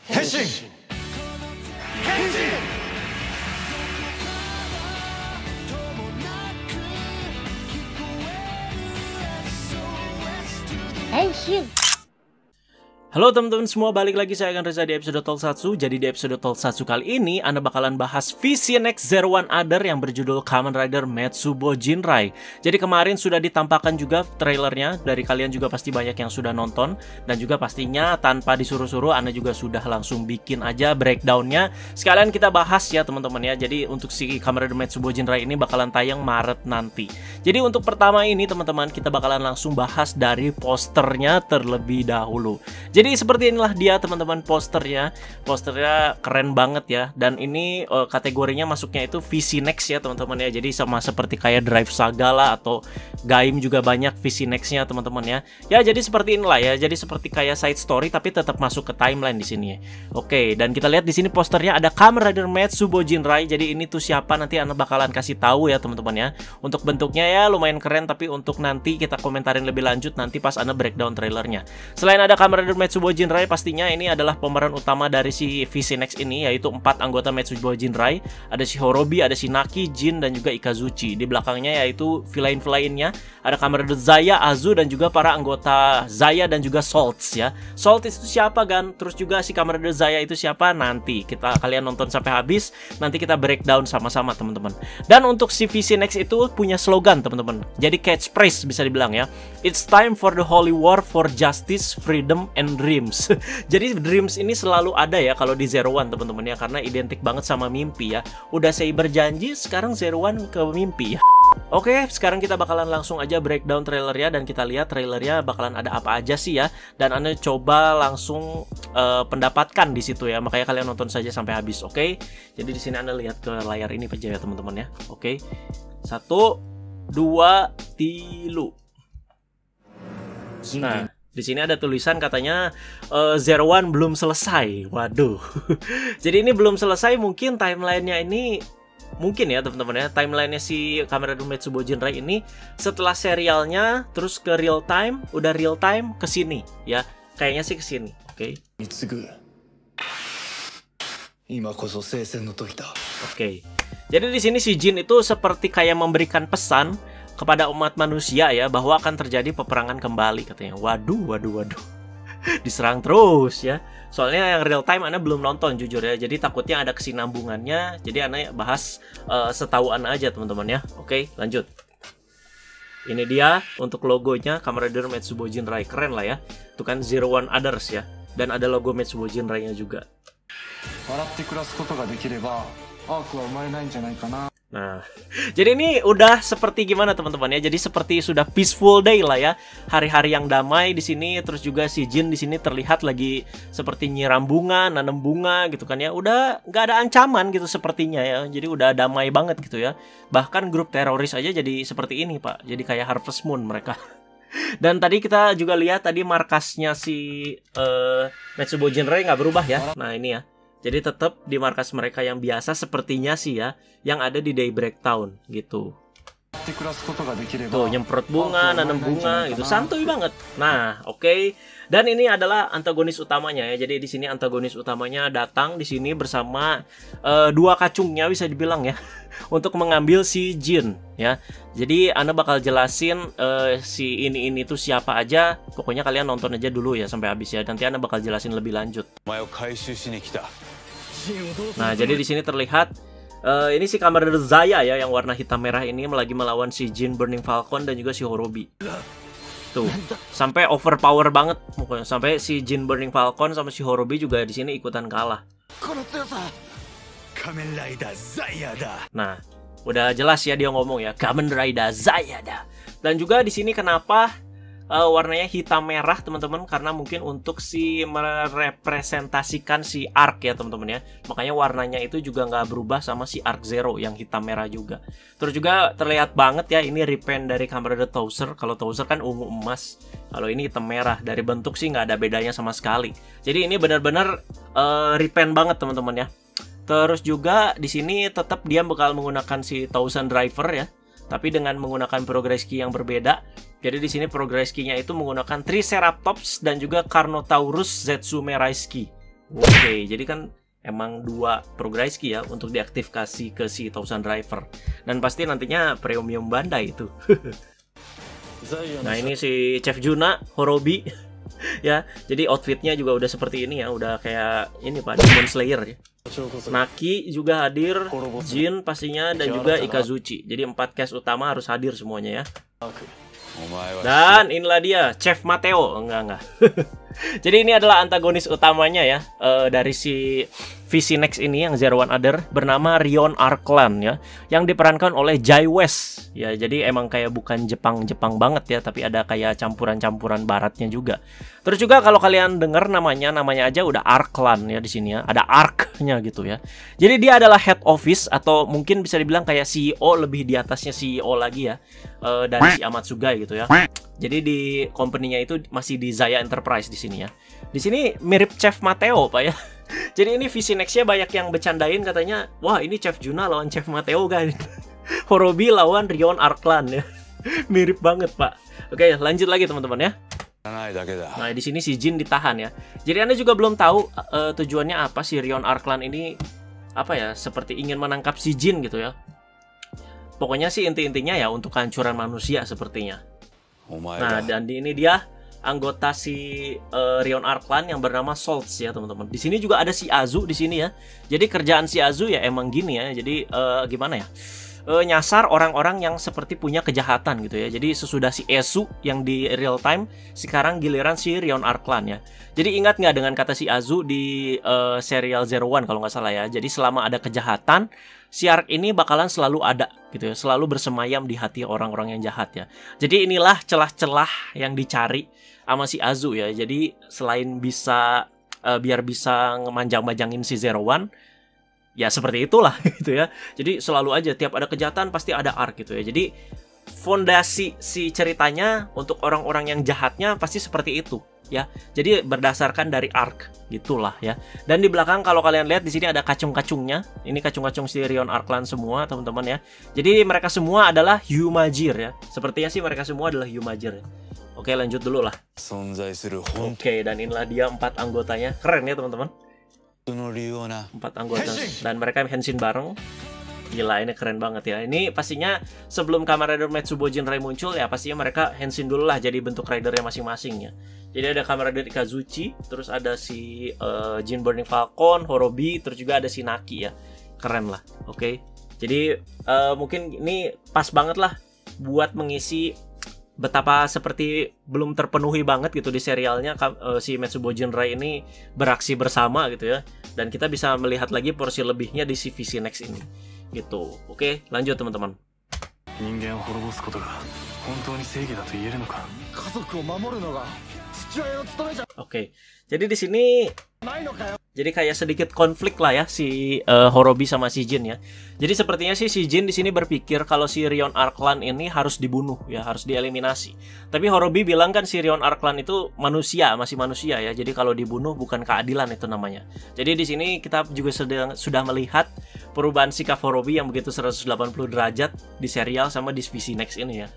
変身 Halo teman-teman semua, balik lagi saya akan Reza di episode Tokusatsu. Jadi di episode Tokusatsu kali ini Anda bakalan bahas VCNX Zero One Other yang berjudul Kamen Rider Metsubo Jinrai. Jadi kemarin sudah ditampakkan juga trailernya, dari kalian juga pasti banyak yang sudah nonton. Dan juga pastinya tanpa disuruh-suruh Anda juga sudah langsung bikin aja breakdownnya. Sekalian kita bahas ya teman-teman ya. Jadi untuk si Kamen Rider Metsubo Jinrai ini bakalan tayang Maret nanti. Jadi untuk pertama ini teman-teman, kita bakalan langsung bahas dari posternya terlebih dahulu. Jadi seperti inilah dia teman-teman posternya. Posternya keren banget ya. Dan ini kategorinya masuknya itu VCNX ya teman-teman ya. Jadi sama seperti kayak Drive Saga lah, atau Gaim juga banyak VCNX-nya teman-teman ya. Ya jadi seperti inilah ya. Jadi seperti kayak side story tapi tetap masuk ke timeline di sini ya. Oke, dan kita lihat di sini posternya ada Kamen Rider Metsubo Jinrai. Jadi ini tuh siapa, nanti Anda bakalan kasih tahu ya teman-teman ya. Untuk bentuknya ya lumayan keren, tapi untuk nanti kita komentarin lebih lanjut nanti pas Anda breakdown trailernya. Selain ada Kamen Rider Metsubo Jinrai, pastinya ini adalah pemeran utama dari si VCNX ini, yaitu 4 anggota Metsubo Jinrai. Ada si Horobi, ada si Naki, Jin, dan juga Ikazuchi. Di belakangnya yaitu villain-villainnya ada Kamen Rider Zaya, Azu, dan juga para anggota Zaya dan juga Salts ya. Salts itu siapa kan? Terus juga si Kamen Rider Zaya itu siapa? Nanti kalian nonton sampai habis, nanti kita breakdown sama-sama teman-teman. Dan untuk si VCNX itu punya slogan teman-teman. Jadi catchphrase bisa dibilang ya. It's time for the holy war for justice, freedom, and dreams. Jadi dreams ini selalu ada ya kalau di Zero One teman-teman ya, karena identik banget sama mimpi ya. Udah saya berjanji, sekarang Zero One ke mimpi ya. Oke, sekarang kita bakalan langsung aja breakdown trailernya, dan kita lihat trailernya bakalan ada apa aja sih ya. Dan Anda coba langsung pendapatkan di situ ya. Makanya kalian nonton saja sampai habis, oke? Jadi di sini Anda lihat ke layar ini aja ya teman-teman ya. Oke. 1 2 3. Nah, di sini ada tulisan katanya Zero One belum selesai. Waduh. Jadi ini belum selesai, mungkin timelinenya ini mungkin ya teman-teman ya. Timelinenya si Kamen Rider Metsubo Jinrai ini setelah serialnya terus ke real time, udah real time ke sini ya. Kayaknya sih ke sini. Oke. Oke. Jadi di sini si Jin itu seperti kayak memberikan pesan kepada umat manusia ya, bahwa akan terjadi peperangan kembali katanya. Waduh. Diserang terus ya. Soalnya yang real time Anda belum nonton jujur ya. Jadi takutnya ada kesinambungannya. Jadi Anda bahas setahu Anda aja teman-teman ya. Oke, lanjut. Ini dia untuk logonya Kamen Rider Metsubo Jinrai, keren lah ya. Itu kan Zero One Others ya. Dan ada logo Metsubo Jinrai-nya juga. Nah, jadi ini udah seperti gimana teman-teman ya? Jadi seperti sudah peaceful day lah ya, hari-hari yang damai di sini. Terus juga si Jin di sini terlihat lagi seperti nyiram bunga, nanam bunga gitu kan ya. Udah nggak ada ancaman gitu sepertinya ya. Jadi udah damai banget gitu ya. Bahkan grup teroris aja jadi seperti ini Pak. Jadi kayak Harvest Moon mereka. Dan tadi kita juga lihat tadi markasnya si Metsubo Jinrai nggak berubah ya. Nah ini ya. Jadi tetap di markas mereka yang biasa sepertinya sih ya, yang ada di Daybreak Town gitu. Tuh nyemprot bunga, nanam bunga gitu, santuy banget. Nah, oke. Dan ini adalah antagonis utamanya ya. Jadi di sini antagonis utamanya datang di sini bersama dua kacungnya bisa dibilang ya, untuk mengambil si Jin ya. Jadi Anda bakal jelasin si ini tuh siapa aja. Pokoknya kalian nonton aja dulu ya sampai habis ya. Nanti Anda bakal jelasin lebih lanjut. Nah, jadi di sini terlihat ini si Kamen Rider Zaya ya, yang warna hitam merah ini lagi melawan si Jin Burning Falcon dan juga si Horobi. Tuh, sampai overpower banget pokoknya. Sampai si Jin Burning Falcon sama si Horobi juga di sini ikutan kalah. Nah, udah jelas ya dia ngomong ya, Kamen Rider Zayada. Dan juga di sini kenapa warnanya hitam merah teman-teman, karena mungkin untuk si merepresentasikan si Arc ya teman-teman ya. Makanya warnanya itu juga nggak berubah sama si Arc Zero yang hitam merah juga. Terus juga terlihat banget ya ini repaint dari Kamen Rider Towser. Kalau Towser kan ungu emas, kalau ini hitam merah. Dari bentuk sih nggak ada bedanya sama sekali. Jadi ini benar-benar repaint banget teman-teman ya. Terus juga di sini tetap dia bakal menggunakan si Thousand Driver ya, tapi dengan menggunakan progress key yang berbeda. Jadi di sini progress key-nya itu menggunakan Triceratops dan juga Carnotaurus Zetsume Raisuki. Oke, jadi kan emang 2 progress key ya untuk diaktifasi ke si Thousand Driver. Dan pasti nantinya premium Bandai itu. Nah, ini si Chef Juna, Horobi ya. Jadi outfitnya juga udah seperti ini ya, udah kayak ini Pak, Demon Slayer ya. Naki juga hadir, Jin pastinya, dan juga Ikazuchi. Jadi 4 cast utama harus hadir semuanya ya. Dan inilah dia, Chef Mateo. Enggak. Jadi ini adalah antagonis utamanya ya, dari si VC Next ini yang Zero One Other, bernama Rion Arklan ya, yang diperankan oleh Jai West ya. Jadi emang kayak bukan Jepang banget ya, tapi ada kayak campuran-campuran baratnya juga. Terus juga kalau kalian dengar namanya aja udah Arklan ya di sini ya, ada Ark-nya gitu ya. Jadi dia adalah head office atau mungkin bisa dibilang kayak CEO, lebih di atasnya CEO lagi ya, dari si Amatsugai gitu ya. Jadi di company-nya itu masih di Zaya Enterprise di sini ya. Di sini mirip Chef Mateo Pak ya. Jadi ini VC Next-nya banyak yang bercandain katanya, wah ini Chef Juna lawan Chef Mateo kan. Horobi lawan Rion Arklan ya. Mirip banget Pak. Oke, lanjut lagi teman-teman ya. Nah, di sini si Jin ditahan ya. Jadi Anda juga belum tahu tujuannya apa si Rion Arklan ini, apa ya, seperti ingin menangkap si Jin gitu ya. Pokoknya sih inti-intinya ya untuk kehancuran manusia sepertinya. Nah, dan ini dia anggota si Rion Arklan yang bernama Salts ya teman-teman. Di sini juga ada si Azu di sini ya. Jadi kerjaan si Azu ya emang gini ya. Jadi gimana ya? Nyasar orang-orang yang seperti punya kejahatan gitu ya. Jadi sesudah si Esu yang di real time, sekarang giliran si Rion Arklan ya. Jadi ingat nggak dengan kata si Azu di serial Zero One kalau nggak salah ya. Jadi selama ada kejahatan, si Ark ini bakalan selalu ada gitu ya, selalu bersemayam di hati orang-orang yang jahat ya. Jadi inilah celah-celah yang dicari sama si Azu ya. Jadi selain bisa biar bisa ngemanjang-manjangin si Zero One, ya seperti itulah gitu ya. Jadi selalu aja tiap ada kejahatan pasti ada Ark gitu ya. Jadi fondasi si ceritanya untuk orang-orang yang jahatnya pasti seperti itu ya. Jadi berdasarkan dari Ark gitulah ya. Dan di belakang kalau kalian lihat di sini ada kacung-kacungnya. Ini kacung-kacung si Rion Arklan semua teman-teman ya. Jadi mereka semua adalah Hyumajir ya. Sepertinya sih mereka semua adalah Hyumajir ya. Oke, lanjut dulu lah. Oke, dan inilah dia 4 anggotanya. Keren ya teman-teman. 4 anggota dan mereka henshin bareng. Gila, ini keren banget ya. Ini pastinya sebelum Kamen Rider Metsubo Jinrai muncul ya, pastinya mereka henshin dulu lah jadi bentuk ridernya masing-masing ya. Jadi ada Kamen Rider Ikazuchi, terus ada si Jin Burning Falcon, Horobi, terus juga ada si Naki ya. Keren lah. Oke. Jadi mungkin ini pas banget lah buat mengisi betapa seperti belum terpenuhi banget gitu di serialnya si Metsubo Jinrai ini beraksi bersama gitu ya. Dan kita bisa melihat lagi porsi lebihnya di si VC Next ini gitu. Oke, lanjut teman-teman. Oke, jadi di sini jadi kayak sedikit konflik lah ya si Horobi sama si Jin ya. Jadi sepertinya sih si Jin di sini berpikir kalau si Rion Arklan ini harus dibunuh ya, harus dieliminasi. Tapi Horobi bilang kan si Rion Arklan itu manusia, masih manusia ya. Jadi kalau dibunuh bukan keadilan itu namanya. Jadi di sini kita juga sudah melihat perubahan sikap Horobi yang begitu 180 derajat di serial sama di VC Next ini ya.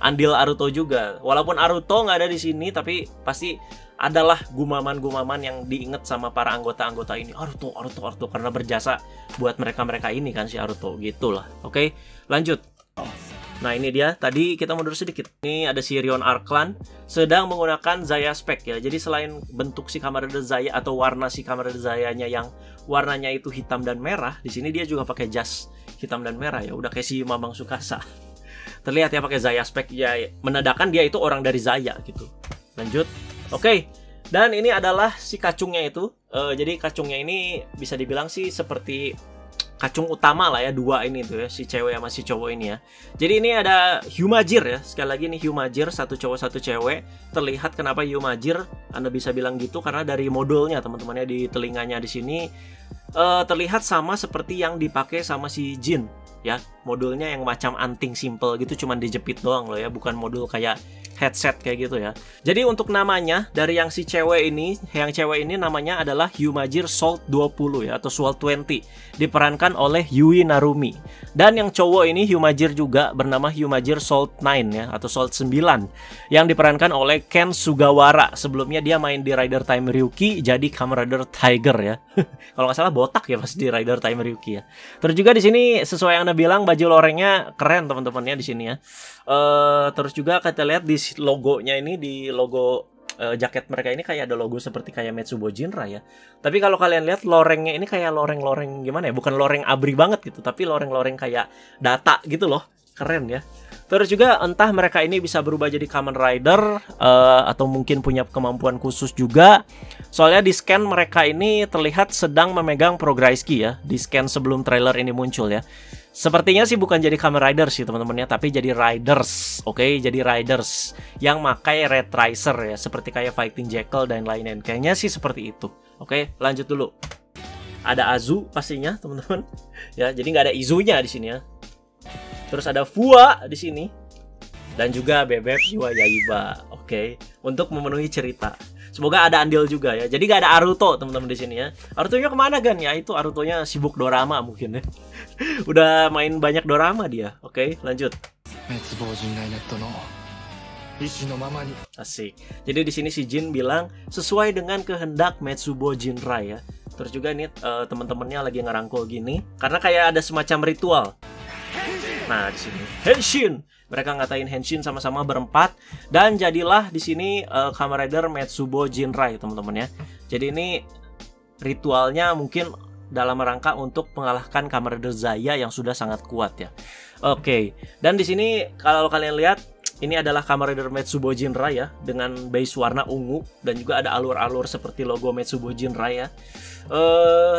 Andil Aruto juga. Walaupun Aruto nggak ada di sini, tapi pasti adalah gumaman-gumaman yang diinget sama para anggota-anggota ini. Aruto karena berjasa buat mereka ini kan si Aruto gitulah. Oke, lanjut. Nah ini dia, tadi kita mundur sedikit. Ini ada si Rion Arklan sedang menggunakan Zaya Spec ya. Jadi selain bentuk si Kamen Rider Zaya atau warna si Kamen Rider Zayanya yang warnanya itu hitam dan merah, di sini dia juga pakai jas hitam dan merah ya. Udah kayak si Mamang Sukasa. Terlihat ya pakai Zaya Spec ya, menandakan dia itu orang dari Zaya gitu. Lanjut. Oke. Dan ini adalah si kacungnya itu. Jadi kacungnya ini bisa dibilang sih seperti kacung utama lah ya, 2 ini tuh ya, si cewek sama si cowok ini ya. Jadi ini ada Hyumajir ya. Sekali lagi nih Hyumajir, 1 cowok 1 cewek. Terlihat kenapa Hyumajir Anda bisa bilang gitu karena dari modulnya teman-temannya di telinganya di sini terlihat sama seperti yang dipakai sama si Jin ya. Modulnya yang macam anting simple gitu, cuman dijepit doang loh ya, bukan modul kayak headset kayak gitu ya. Jadi untuk namanya dari yang cewek ini namanya adalah Hyumajir Salt 20 ya, atau Salt 20, diperankan oleh Yui Narumi. Dan yang cowok ini Hyumajir juga, bernama Hyumajir Salt 9 ya, atau Salt 9, yang diperankan oleh Ken Sugawara. Sebelumnya dia main di Rider Time Ryuki jadi Kamen Rider Tiger ya. Kalau nggak salah botak ya pas di Rider Time Ryuki ya. Terus juga di sini sesuai yang Anda bilang, baju lorengnya keren teman-temannya di sini ya. Terus juga kita lihat di logonya ini, di logo jaket mereka ini kayak ada logo seperti kayak Metsubo Jinrai ya. Tapi kalau kalian lihat lorengnya ini kayak loreng-loreng gimana ya? Bukan loreng abri banget gitu, tapi loreng-loreng kayak data gitu loh. Keren ya. Terus juga entah mereka ini bisa berubah jadi Kamen Rider atau mungkin punya kemampuan khusus juga. Soalnya di scan mereka ini terlihat sedang memegang Prograiski ya, di scan sebelum trailer ini muncul ya. Sepertinya sih bukan jadi Kamen Rider sih teman-temannya, tapi jadi Riders. Oke, jadi Riders yang pakai Red Riser ya, seperti kayak Fighting Jackal dan lain-lain. Kayaknya sih seperti itu. Oke, lanjut dulu. Ada Azu pastinya teman-teman. Ya, jadi nggak ada Izunya di sini ya. Terus ada Fua di sini. Dan juga Bebek Jiwa Yaiba. Oke, untuk memenuhi cerita. Semoga ada Andil juga ya. Jadi gak ada Aruto teman-teman di sini ya. Arutonya kemana kan ya? Itu Arutonya sibuk dorama mungkin ya. Udah main banyak dorama dia. Oke, lanjut. Asik. Jadi di sini si Jin bilang sesuai dengan kehendak Metsubo Jinrai ya. Terus juga ini teman-temannya lagi ngerangkul gini karena kayak ada semacam ritual. Nah, di sini Henshin. Mereka ngatain Henshin sama-sama berempat dan jadilah di sini Kamen Rider Metsubo Jinrai, teman-teman ya. Jadi ini ritualnya mungkin dalam rangka untuk mengalahkan Kamen Rider Zaya yang sudah sangat kuat ya. Oke. Dan di sini kalau kalian lihat ini adalah Kamen Rider Metsubo Jinrai ya, dengan base warna ungu dan juga ada alur-alur seperti logo Metsubo Jinrai ya.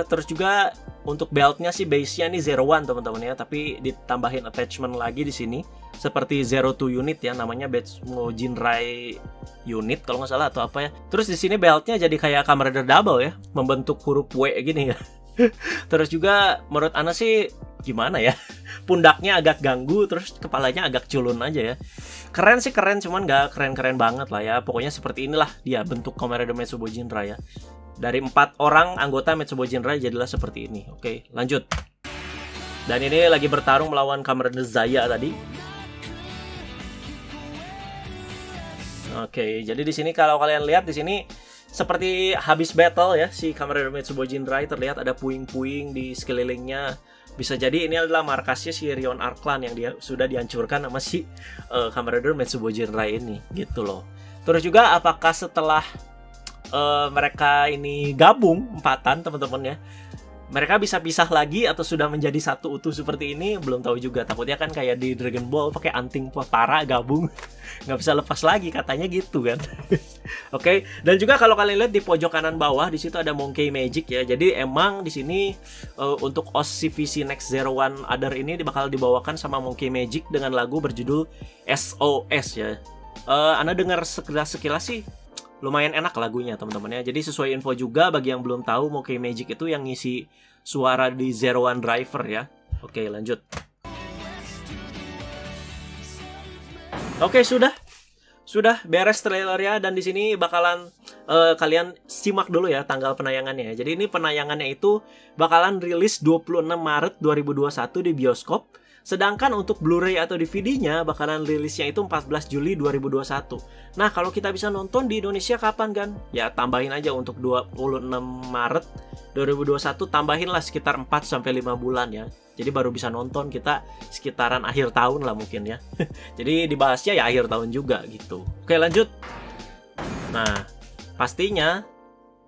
Terus juga untuk beltnya sih base-nya nih 01 teman-teman ya, tapi ditambahin attachment lagi di sini seperti 02 unit ya, namanya Metsubo Jinrai unit kalau nggak salah atau apa ya. Terus di sini beltnya jadi kayak Kamen Rider double ya, membentuk huruf W gini ya. Terus juga menurut Ana sih gimana ya, pundaknya agak ganggu, terus kepalanya agak culun aja ya. Keren sih keren, cuman nggak keren-keren banget lah ya. Pokoknya seperti inilah dia bentuk Kamen Rider Metsubo Jinrai ya. Dari 4 orang anggota Metsubo Jinrai jadilah seperti ini. Oke, lanjut. Dan ini lagi bertarung melawan Kamen Rider Zaya tadi. Oke, jadi di sini kalau kalian lihat di sini seperti habis battle ya, si Kamen Rider Metsubo Jinrai terlihat ada puing-puing di sekelilingnya. Bisa jadi ini adalah markasnya si Rion Arclan yang dia sudah dihancurkan sama si Kamen Rider Metsubo Jinrai ini, gitu loh. Terus juga apakah setelah mereka ini gabung empatan teman-teman ya, mereka bisa pisah lagi atau sudah menjadi satu utuh seperti ini, belum tahu juga. Takutnya kan kayak di Dragon Ball pakai anting Potara gabung nggak bisa lepas lagi katanya gitu kan. Oke, dan juga kalau kalian lihat di pojok kanan bawah di situ ada Monkey Magic ya. Jadi emang di sini untuk OCVC Next 01 Other ini bakal dibawakan sama Monkey Magic dengan lagu berjudul SOS ya. Anda dengar sekilas sih lumayan enak lagunya teman-teman ya. Jadi sesuai info juga bagi yang belum tahu, Monkey Magic itu yang ngisi suara di 01 Driver ya. Oke, lanjut. Oke, sudah beres trailernya, dan di sini bakalan kalian simak dulu ya tanggal penayangannya. Jadi ini penayangannya itu bakalan rilis 26 Maret 2021 di bioskop. Sedangkan untuk Blu-ray atau DVD-nya bakalan rilisnya itu 14 Juli 2021. Nah, kalau kita bisa nonton di Indonesia kapan kan? Ya, tambahin aja untuk 26 Maret 2021, tambahin lah sekitar 4-5 bulan ya. Jadi baru bisa nonton kita sekitaran akhir tahun lah mungkin ya. Jadi dibahasnya ya akhir tahun juga gitu. Oke, lanjut. Nah, pastinya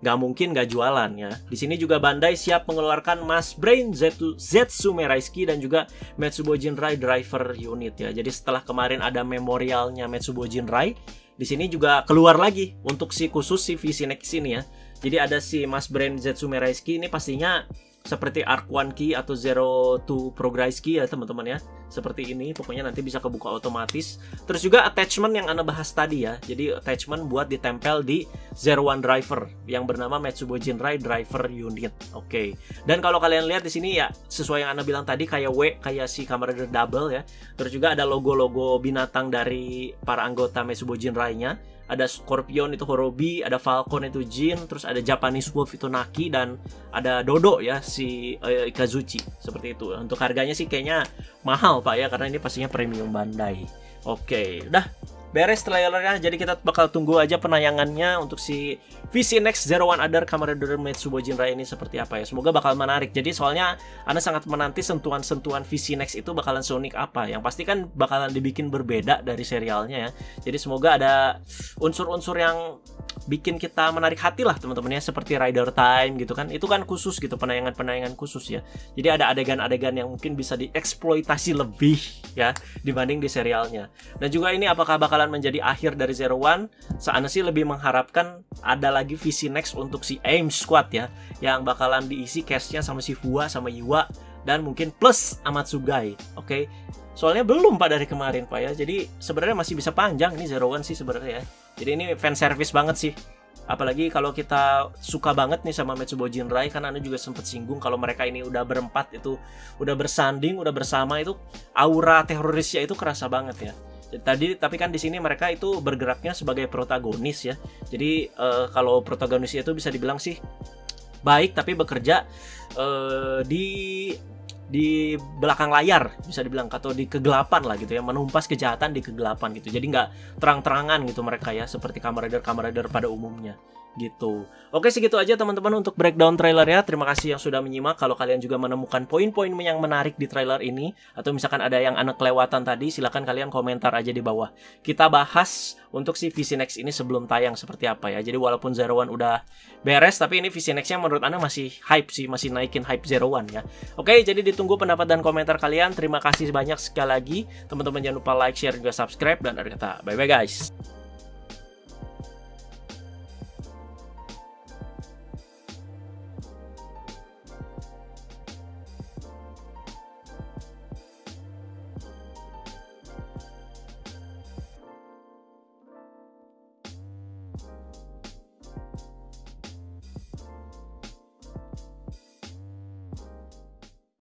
nggak mungkin nggak jualan ya. Di sini juga Bandai siap mengeluarkan Mas Brain Zetsume Raisuki dan juga Metsubo Jinrai Driver Unit ya. Jadi setelah kemarin ada memorialnya Metsubo Jinrai, di sini juga keluar lagi untuk si khusus si VC Next ini ya. Jadi ada si Mas Brain Zetsume Raisuki ini pastinya seperti Arc 1 key atau Zero to Progress key ya teman-teman ya. Seperti ini, pokoknya nanti bisa kebuka otomatis. Terus juga attachment yang Anda bahas tadi ya. Jadi attachment buat ditempel di Zero One driver yang bernama Metsubo Jinrai Driver Unit. Oke. Dan kalau kalian lihat di sini ya sesuai yang Anda bilang tadi, kayak kayak si Kamen Rider Double ya. Terus juga ada logo-logo binatang dari para anggota Metsubo Jinrai-nya. Ada Scorpion itu Horobi, ada Falcon itu Jin, terus ada Japanese Wolf itu Naki, dan ada Dodo ya si Ikazuchi. Seperti itu. Untuk harganya sih kayaknya mahal Pak ya, karena ini pastinya premium Bandai. Oke, udah beres trailernya, jadi kita bakal tunggu aja penayangannya untuk si VC Next Zero One Other Kamen Rider Metsubo Jinrai ini seperti apa ya. Semoga bakal menarik. Jadi soalnya Anda sangat menanti sentuhan-sentuhan VC Next itu bakalan seunik apa. Yang pasti kan bakalan dibikin berbeda dari serialnya ya. Jadi semoga ada unsur-unsur yang bikin kita menarik hati lah teman-teman ya, seperti Rider Time gitu kan. Itu kan khusus gitu, penayangan-penayangan khusus ya. Jadi ada adegan-adegan yang mungkin bisa dieksploitasi lebih ya dibanding di serialnya. Dan juga ini apakah bakal menjadi akhir dari Zero One? Saya sih lebih mengharapkan ada lagi VC Next untuk si AIM Squad ya, yang bakalan diisi cast-nya sama si Fua sama Iwa, dan mungkin plus Amatsugai. Oke. Soalnya belum Pak dari kemarin Pak ya. Jadi sebenarnya masih bisa panjang nih Zero One sih sebenarnya ya. Jadi ini fan service banget sih. Apalagi kalau kita suka banget nih sama Metsubo Jinrai, kan Anda juga sempat singgung kalau mereka ini udah berempat itu, udah bersanding, udah bersama, itu aura terorisnya itu kerasa banget ya. Tapi kan di sini mereka itu bergeraknya sebagai protagonis ya. Jadi kalau protagonis itu bisa dibilang sih baik, tapi bekerja di belakang layar bisa dibilang, atau di kegelapan lah gitu ya, menumpas kejahatan di kegelapan gitu. Jadi nggak terang-terangan gitu mereka ya, seperti Kamen Rider pada umumnya gitu. Oke, segitu aja teman-teman untuk breakdown trailer ya. Terima kasih yang sudah menyimak. Kalau kalian juga menemukan poin-poin yang menarik di trailer ini, atau misalkan ada yang Anda kelewatan tadi, silahkan kalian komentar aja di bawah. Kita bahas untuk si VC Next ini sebelum tayang seperti apa ya. Jadi walaupun Zero One udah beres, tapi ini VC Next-nya menurut Anda masih hype sih, masih naikin hype Zero One ya. Oke, jadi ditunggu pendapat dan komentar kalian. Terima kasih banyak sekali lagi teman-teman, jangan lupa like, share, juga subscribe, dan ada kata bye bye guys.